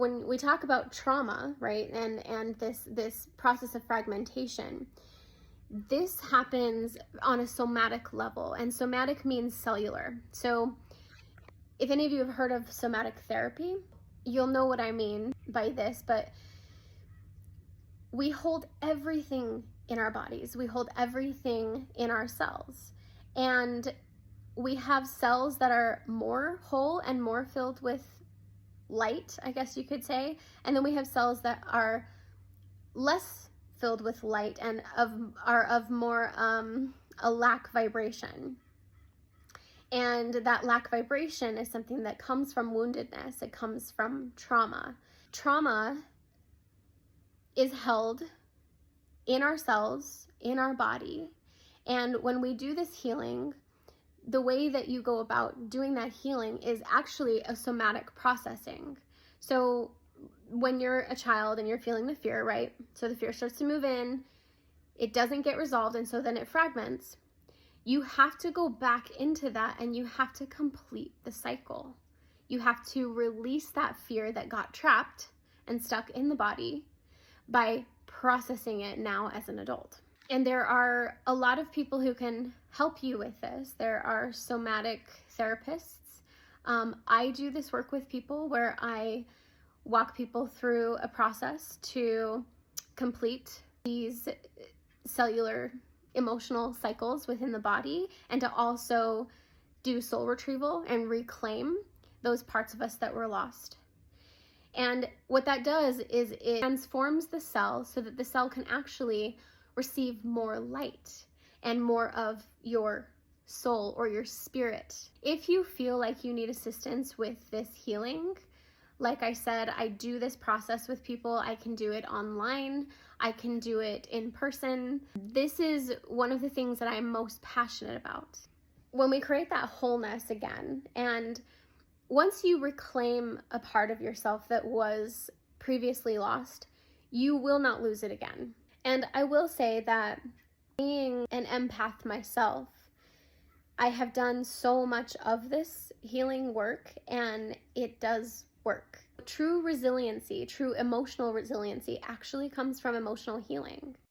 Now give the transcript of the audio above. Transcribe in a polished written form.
When we talk about trauma, right, and this process of fragmentation, this happens on a somatic level, and somatic means cellular. So if any of you have heard of somatic therapy, you'll know what I mean by this, but we hold everything in our bodies. We hold everything in our cells. And we have cells that are more whole and more filled with light, I guess you could say. And then we have cells that are less filled with light and are of more a lack vibration. And that lack vibration is something that comes from woundedness. It comes from trauma. Trauma is held in our cells, in our body. And when we do this healing, the way that you go about doing that healing is actually a somatic processing. So when you're a child and you're feeling the fear, right? So the fear starts to move in, it doesn't get resolved, and so then it fragments. You have to go back into that and you have to complete the cycle. You have to release that fear that got trapped and stuck in the body by processing it now as an adult. And there are a lot of people who can help you with this. There are somatic therapists. I do this work with people where I walk people through a process to complete these cellular emotional cycles within the body, and to also do soul retrieval and reclaim those parts of us that were lost. And what that does is it transforms the cell so that the cell can actually receive more light and more of your soul or your spirit. If you feel like you need assistance with this healing, like I said, I do this process with people. I can do it online. I can do it in person. This is one of the things that I'm most passionate about. When we create that wholeness again, and once you reclaim a part of yourself that was previously lost, you will not lose it again. And I will say that being an empath myself, I have done so much of this healing work, and it does work. True resiliency, true emotional resiliency actually comes from emotional healing.